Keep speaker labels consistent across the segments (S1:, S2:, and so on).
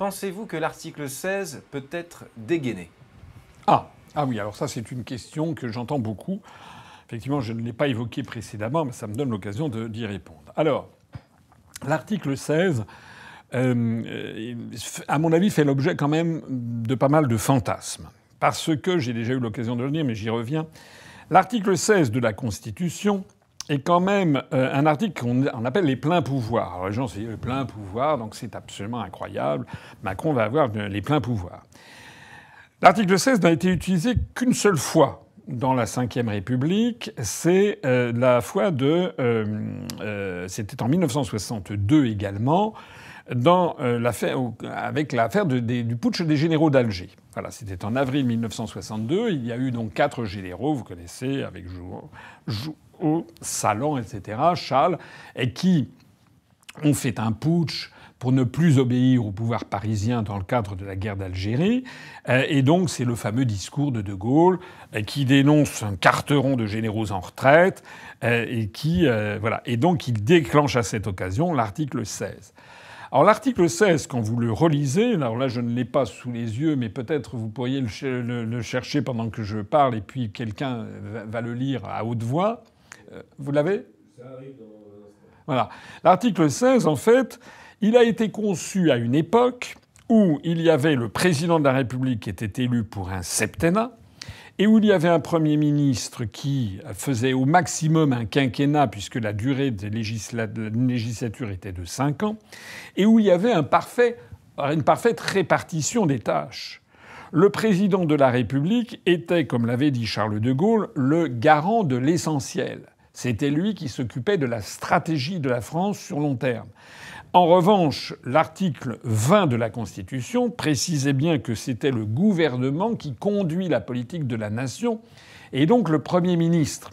S1: Pensez-vous que l'article 16 peut être dégainé?
S2: Ah oui, alors ça c'est une question que j'entends beaucoup. Effectivement, je ne l'ai pas évoquée précédemment, mais ça me donne l'occasion d'y répondre. Alors, l'article 16, à mon avis, fait l'objet quand même de pas mal de fantasmes. Parce que, j'ai déjà eu l'occasion de le dire, mais j'y reviens, l'article 16 de la Constitution est quand même un article qu'on appelle les pleins pouvoirs. Alors les gens se disent les pleins pouvoirs, donc c'est absolument incroyable. Macron va avoir les pleins pouvoirs. L'article 16 n'a été utilisé qu'une seule fois dans la Ve République. C'est la fois de... c'était en 1962 également, dans avec l'affaire du putsch des généraux d'Alger. Voilà, c'était en avril 1962. Il y a eu donc 4 généraux, vous connaissez, avec Jouhaud, Salan, etc., Chasles, et qui ont fait un putsch pour ne plus obéir au pouvoir parisien dans le cadre de la guerre d'Algérie. Et donc, c'est le fameux discours de De Gaulle qui dénonce un carteron de généraux en retraite et qui... voilà. Et donc, il déclenche à cette occasion l'article 16. Alors, l'article 16, quand vous le relisez, alors là, je ne l'ai pas sous les yeux, mais peut-être vous pourriez le chercher pendant que je parle et puis quelqu'un va le lire à haute voix. Vous l'avez ?
S3: Ça arrive dans...
S2: Voilà. L'article 16, en fait... Il a été conçu à une époque où il y avait le président de la République qui était élu pour un septennat et où il y avait un Premier ministre qui faisait au maximum un quinquennat puisque la durée de législature était de 5 ans et où il y avait une parfaite répartition des tâches. Le président de la République était, comme l'avait dit Charles de Gaulle, le garant de l'essentiel. C'était lui qui s'occupait de la stratégie de la France sur long terme. En revanche, l'article 20 de la Constitution précisait bien que c'était le gouvernement qui conduit la politique de la nation et donc le Premier ministre.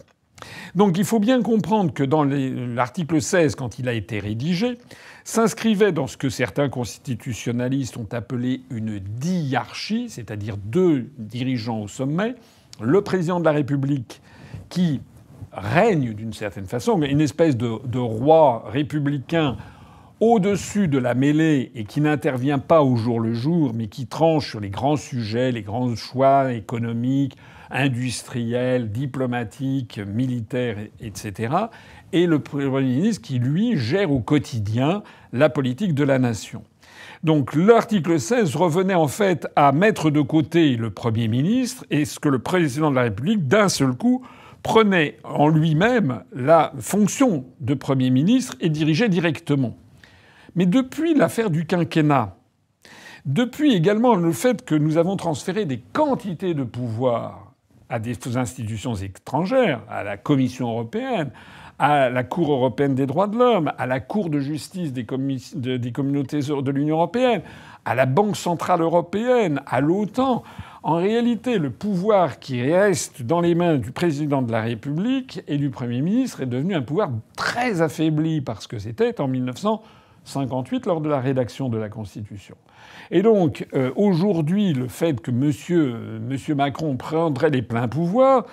S2: Donc il faut bien comprendre que dans l'article 16, quand il a été rédigé, s'inscrivait dans ce que certains constitutionnalistes ont appelé une diarchie, c'est-à-dire 2 dirigeants au sommet, le président de la République qui règne d'une certaine façon, une espèce de roi républicain au-dessus de la mêlée et qui n'intervient pas au jour le jour, mais qui tranche sur les grands sujets, les grands choix économiques, industriels, diplomatiques, militaires, etc. Et le Premier ministre qui, lui, gère au quotidien la politique de la nation. Donc l'article 16 revenait en fait à mettre de côté le Premier ministre et ce que le président de la République, d'un seul coup, prenait en lui-même la fonction de Premier ministre et dirigeait directement. Mais depuis l'affaire du quinquennat, depuis également le fait que nous avons transféré des quantités de pouvoir à des institutions étrangères, à la Commission européenne, à la Cour européenne des droits de l'homme, à la Cour de justice des communautés de l'Union européenne, à la Banque centrale européenne, à l'OTAN, en réalité, le pouvoir qui reste dans les mains du président de la République et du Premier ministre est devenu un pouvoir très affaibli parce que c'était en 1958 lors de la rédaction de la Constitution. Et donc, aujourd'hui, le fait que M. Macron prendrait les pleins pouvoirs,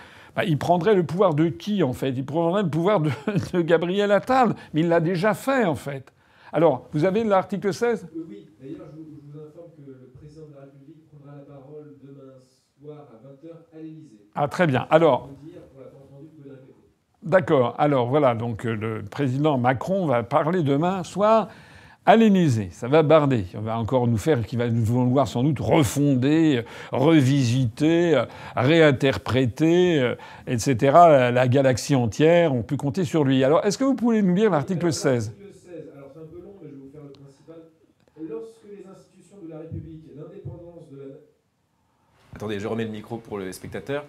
S2: il prendrait le pouvoir de qui, en fait? Il prendrait le pouvoir de Gabriel Attal. Mais il l'a déjà fait, en fait. Alors, vous avez l'article 16 ?
S3: Oui. D'ailleurs, je vous informe que le président de la République prendra la parole demain soir à 20h à l'Élysée.
S2: Ah, très bien. Alors...
S3: On l'a pas entendu, vous pouvez le répéter.
S2: D'accord. Alors, voilà. Donc, le président Macron va parler demain soir à l'Élysée. Ça va barder. On va encore nous faire, qu'il va nous vouloir sans doute refonder, revisiter, réinterpréter, etc. La galaxie entière. On peut compter sur lui. Alors, est-ce que vous pouvez nous lire l'article 16 ?
S3: L'article 16, alors c'est un peu long, mais je vais vous faire le principal. Lorsque les institutions de la République et l'indépendance de la...
S1: Attendez, je remets le micro pour les spectateurs.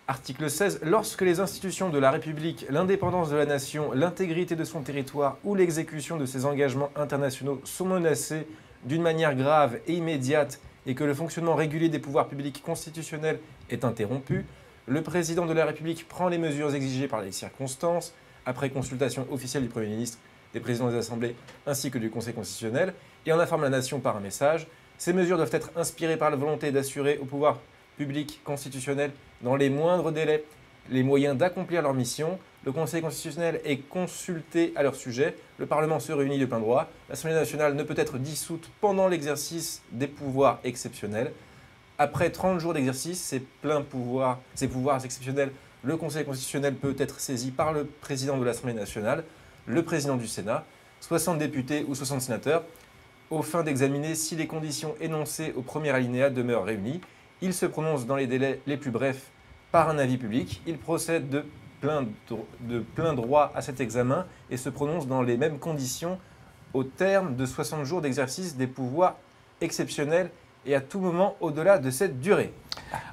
S1: Article 16. Lorsque les institutions de la République, l'indépendance de la nation, l'intégrité de son territoire ou l'exécution de ses engagements internationaux sont menacés d'une manière grave et immédiate et que le fonctionnement régulier des pouvoirs publics constitutionnels est interrompu, le président de la République prend les mesures exigées par les circonstances, après consultation officielle du Premier ministre, des présidents des assemblées ainsi que du Conseil constitutionnel, et en informe la nation par un message. Ces mesures doivent être inspirées par la volonté d'assurer au pouvoir public constitutionnel, dans les moindres délais, les moyens d'accomplir leur mission, Le Conseil constitutionnel est consulté à leur sujet. Le Parlement se réunit de plein droit. L'Assemblée nationale ne peut être dissoute pendant l'exercice des pouvoirs exceptionnels. Après 30 jours d'exercice, ces pouvoirs exceptionnels, le Conseil constitutionnel peut être saisi par le président de l'Assemblée nationale, le président du Sénat, 60 députés ou 60 sénateurs, aux fins d'examiner si les conditions énoncées au premier alinéa demeurent réunies. Il se prononce dans les délais les plus brefs par un avis public. Il procède de plein droit à cet examen et se prononce dans les mêmes conditions au terme de 60 jours d'exercice des pouvoirs exceptionnels et à tout moment au-delà de cette durée.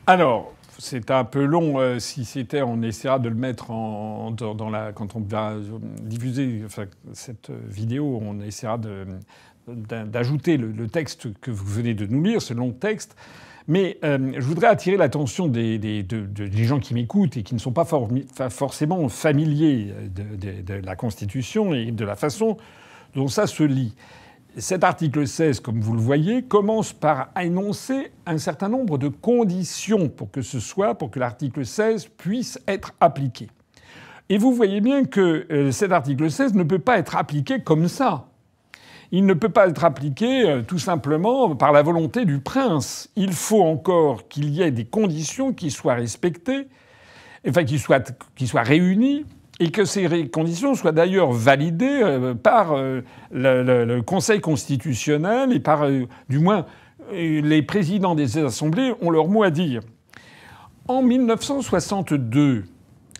S2: Alors, c'est un peu long. Si c'était, on essaiera de le mettre quand on va diffuser cette vidéo, on essaiera d'ajouter le texte que vous venez de nous lire, ce long texte. Mais je voudrais attirer l'attention des gens qui m'écoutent et qui ne sont pas forcément familiers de la Constitution et de la façon dont ça se lit. Cet article 16, comme vous le voyez, commence par énoncer un certain nombre de conditions pour que l'article 16 puisse être appliqué. Et vous voyez bien que cet article 16 ne peut pas être appliqué comme ça. Il ne peut pas être appliqué tout simplement par la volonté du prince. Il faut encore qu'il y ait des conditions qui soient respectées, enfin qui soient réunies, et que ces conditions soient d'ailleurs validées par le Conseil constitutionnel et par, du moins, les présidents des assemblées ont leur mot à dire. En 1962,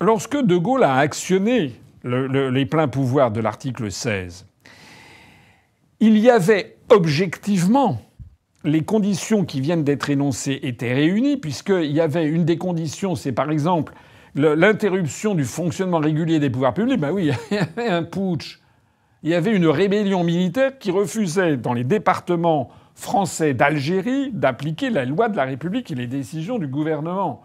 S2: lorsque De Gaulle a actionné les pleins pouvoirs de l'article 16, il y avait objectivement les conditions qui viennent d'être énoncées étaient réunies, puisqu'il y avait une des conditions, c'est par exemple l'interruption du fonctionnement régulier des pouvoirs publics. Ben oui, il y avait un putsch. Il y avait une rébellion militaire qui refusait, dans les départements français d'Algérie, d'appliquer la loi de la République et les décisions du gouvernement.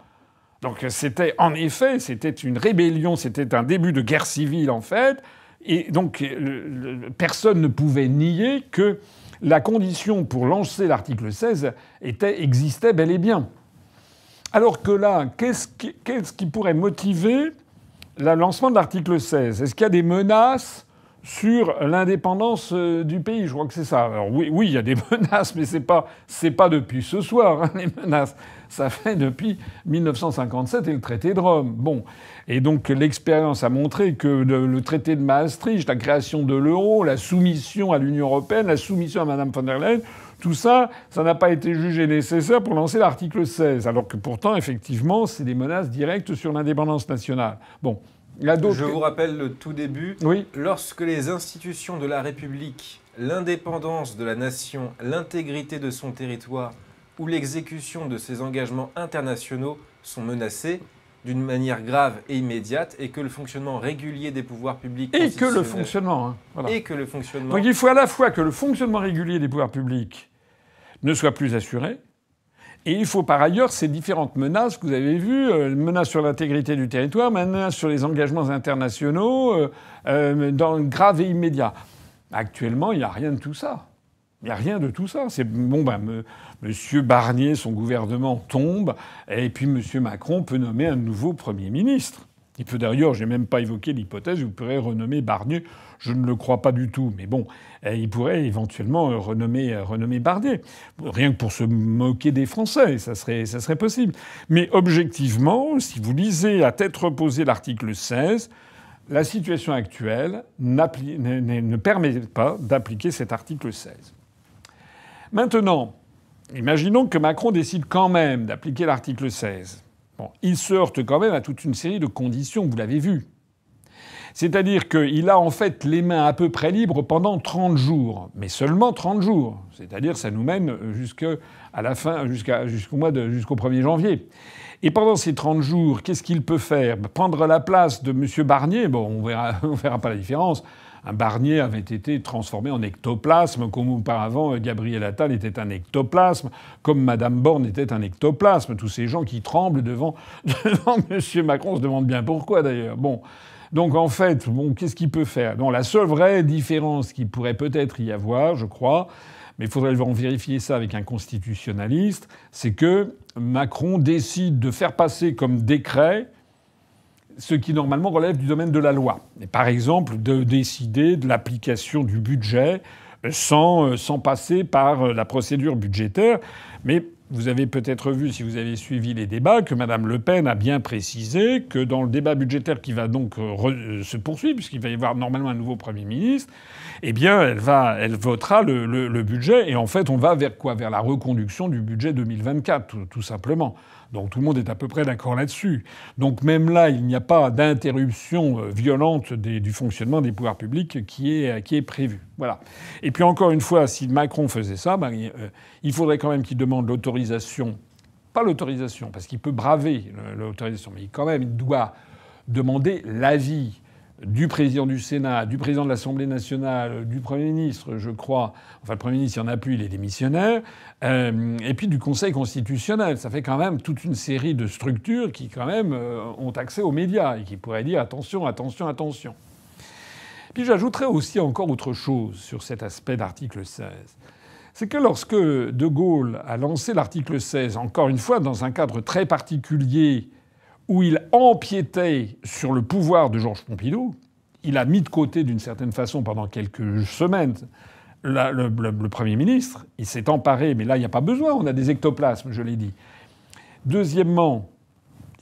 S2: Donc c'était, en effet, c'était une rébellion, c'était un début de guerre civile, en fait. Et donc, personne ne pouvait nier que la condition pour lancer l'article 16 existait bel et bien. Alors que là, qu'est-ce qui pourrait motiver le lancement de l'article 16 ? Est-ce qu'il y a des menaces sur l'indépendance du pays ? Je crois que c'est ça. Alors oui, il y a des menaces, mais c'est pas depuis ce soir, hein, les menaces. Ça fait depuis 1957 et le traité de Rome. Bon. Et donc l'expérience a montré que le traité de Maastricht, la création de l'euro, la soumission à l'Union européenne, la soumission à Mme von der Leyen, tout ça, ça n'a pas été jugé nécessaire pour lancer l'article 16. Alors que pourtant, effectivement, c'est des menaces directes sur l'indépendance nationale. Bon.
S1: Je vous rappelle le tout début.
S2: Oui.
S1: Lorsque les institutions de la République, l'indépendance de la nation, l'intégrité de son territoire ou l'exécution de ses engagements internationaux sont menacées d'une manière grave et immédiate et que le fonctionnement régulier des pouvoirs publics...
S2: Et que le fonctionnement. Hein, voilà.
S1: Et que le fonctionnement...
S2: Donc il faut à la fois que le fonctionnement régulier des pouvoirs publics ne soit plus assuré, et il faut par ailleurs ces différentes menaces que vous avez vues, menaces sur l'intégrité du territoire, menaces sur les engagements internationaux, graves et immédiats. Actuellement, il n'y a rien de tout ça. Il n'y a rien de tout ça. C'est bon, Monsieur Barnier, son gouvernement tombe, et puis Monsieur Macron peut nommer un nouveau Premier ministre. Il peut d'ailleurs, j'ai même pas évoqué l'hypothèse, vous pourrez renommer Barnier. Je ne le crois pas du tout, mais bon, il pourrait éventuellement renommer Barnier. Rien que pour se moquer des Français, ça serait possible. Mais objectivement, si vous lisez à tête reposée l'article 16, la situation actuelle ne permet pas d'appliquer cet article 16. Maintenant, imaginons que Macron décide quand même d'appliquer l'article 16. Bon, il se heurte quand même à toute une série de conditions, vous l'avez vu. C'est-à-dire qu'il a en fait les mains à peu près libres pendant 30 jours, mais seulement 30 jours. C'est-à-dire ça nous mène jusqu'au 1er janvier. Et pendant ces 30 jours, qu'est-ce qu'il peut faire ? Prendre la place de M. Barnier ? Bon, on verra pas la différence. Un Barnier avait été transformé en ectoplasme, comme auparavant Gabriel Attal était un ectoplasme, comme Madame Borne était un ectoplasme. Tous ces gens qui tremblent devant M. Macron, on se demande bien pourquoi d'ailleurs. Bon. Donc en fait, qu'est-ce qu'il peut faire ? Non, la seule vraie différence qu'il pourrait peut-être y avoir, je crois, mais il faudrait en vérifier ça avec un constitutionnaliste, c'est que Macron décide de faire passer comme décret ce qui normalement relève du domaine de la loi. Et par exemple, de décider de l'application du budget sans passer par la procédure budgétaire. Mais vous avez peut-être vu, si vous avez suivi les débats, que Mme Le Pen a bien précisé que dans le débat budgétaire qui va donc se poursuivre, puisqu'il va y avoir normalement un nouveau Premier ministre, eh bien, elle votera le budget. Et en fait, on va vers quoi? Vers la reconduction du budget 2024, tout simplement. Donc tout le monde est à peu près d'accord là-dessus. Donc même là, il n'y a pas d'interruption violente du fonctionnement des pouvoirs publics qui est prévue. Voilà. Et puis encore une fois, si Macron faisait ça, il faudrait quand même qu'il demande l'autorisation. Pas l'autorisation, parce qu'il peut braver l'autorisation, mais quand même, il doit demander l'avis du président du Sénat, du président de l'Assemblée nationale, du Premier ministre, je crois. Enfin, le Premier ministre, il n'y en a plus, il est démissionnaire. Et puis du Conseil constitutionnel. Ça fait quand même toute une série de structures qui, quand même, ont accès aux médias et qui pourraient dire attention, attention, attention. Puis j'ajouterais aussi encore autre chose sur cet aspect d'article 16. C'est que lorsque De Gaulle a lancé l'article 16, encore une fois, dans un cadre très particulier, où il empiétait sur le pouvoir de Georges Pompidou, il a mis de côté d'une certaine façon pendant quelques semaines le Premier ministre. Il s'est emparé, mais là il n'y a pas besoin, on a des ectoplasmes, je l'ai dit. Deuxièmement,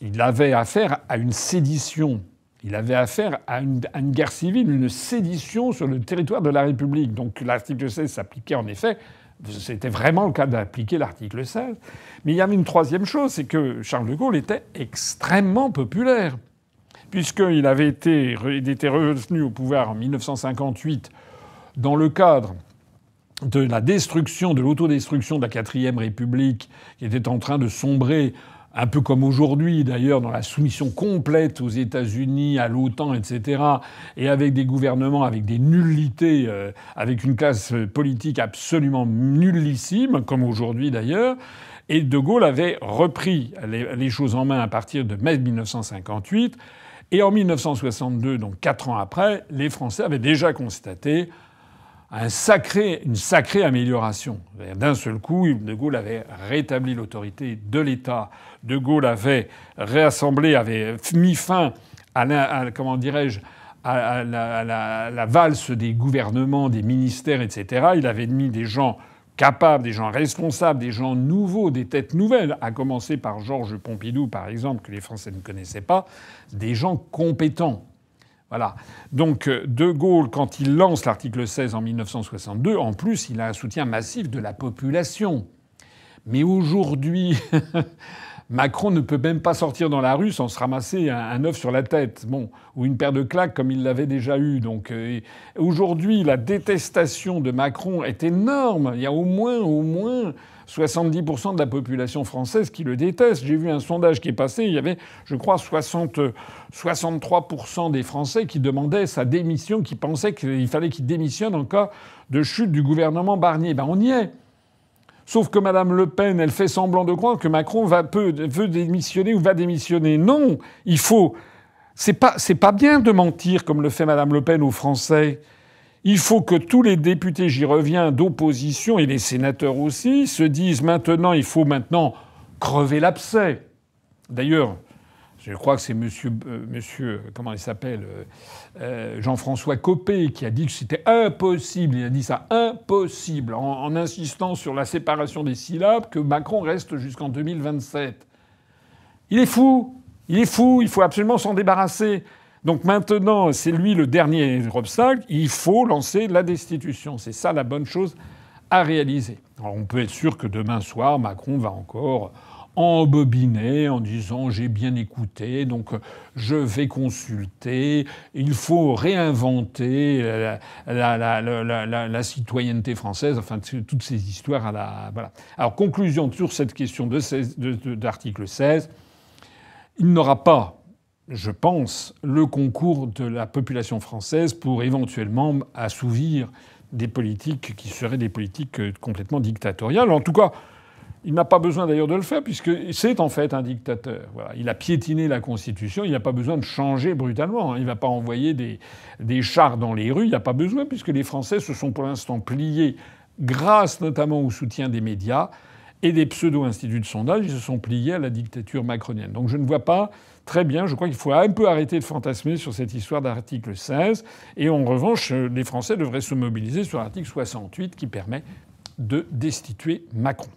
S2: il avait affaire à une sédition. Il avait affaire à une guerre civile, une sédition sur le territoire de la République. Donc l'article 16 s'appliquait en effet. C'était vraiment le cas d'appliquer l'article 16. Mais il y avait une troisième chose, c'est que Charles de Gaulle était extrêmement populaire. Puisqu'il était revenu au pouvoir en 1958 dans le cadre de la destruction, de l'autodestruction de la 4e République, qui était en train de sombrer, un peu comme aujourd'hui d'ailleurs, dans la soumission complète aux États-Unis, à l'OTAN, etc., et avec des gouvernements, avec des nullités, avec une classe politique absolument nullissime, comme aujourd'hui d'ailleurs. Et De Gaulle avait repris les choses en main à partir de mai 1958. Et en 1962, donc 4 ans après, les Français avaient déjà constaté une sacrée amélioration. D'un seul coup, De Gaulle avait rétabli l'autorité de l'État. De Gaulle avait réassemblé, avait mis fin à la valse des gouvernements, des ministères, etc. Il avait mis des gens capables, des gens responsables, des gens nouveaux, des têtes nouvelles, à commencer par Georges Pompidou, par exemple, que les Français ne connaissaient pas, des gens compétents. Voilà. Donc De Gaulle, quand il lance l'article 16 en 1962, en plus, il a un soutien massif de la population. Mais aujourd'hui, Macron ne peut même pas sortir dans la rue sans se ramasser un œuf sur la tête, ou une paire de claques comme il l'avait déjà eu. Donc aujourd'hui, la détestation de Macron est énorme. Il y a au moins 70% de la population française qui le déteste. J'ai vu un sondage qui est passé, il y avait, je crois, 63% des Français qui demandaient sa démission, qui pensaient qu'il fallait qu'il démissionne en cas de chute du gouvernement Barnier. On y est. Sauf que Mme Le Pen, elle fait semblant de croire que Macron veut démissionner ou va démissionner. Non, il faut... C'est pas bien de mentir comme le fait Mme Le Pen aux Français. Il faut que tous les députés, j'y reviens, d'opposition, et les sénateurs aussi, se disent maintenant, il faut maintenant crever l'abcès. D'ailleurs, je crois que c'est monsieur comment il s'appelle, Jean-François Copé, qui a dit que c'était impossible. Il a dit ça, impossible, en insistant sur la séparation des syllabes, que Macron reste jusqu'en 2027. Il est fou, il faut absolument s'en débarrasser. Donc maintenant, c'est lui le dernier obstacle, il faut lancer la destitution. C'est ça la bonne chose à réaliser. Alors on peut être sûr que demain soir, Macron va encore embobiner en disant « j'ai bien écouté, donc je vais consulter, il faut réinventer la citoyenneté française », enfin toutes ces histoires à la... Voilà. Alors conclusion sur cette question d'article 16, il n'aura pas, je pense, le concours de la population française pour éventuellement assouvir des politiques qui seraient des politiques complètement dictatoriales. En tout cas, il n'a pas besoin d'ailleurs de le faire, puisque c'est en fait un dictateur. Voilà. Il a piétiné la Constitution, il n'a pas besoin de changer brutalement. Il ne va pas envoyer des chars dans les rues, il n'y a pas besoin, puisque les Français se sont pour l'instant pliés, grâce notamment au soutien des médias, et des pseudo-instituts de sondage, ils se sont pliés à la dictature macronienne. Donc je ne vois pas très bien. Je crois qu'il faut un peu arrêter de fantasmer sur cette histoire d'article 16. Et en revanche, les Français devraient se mobiliser sur l'article 68 qui permet de destituer Macron.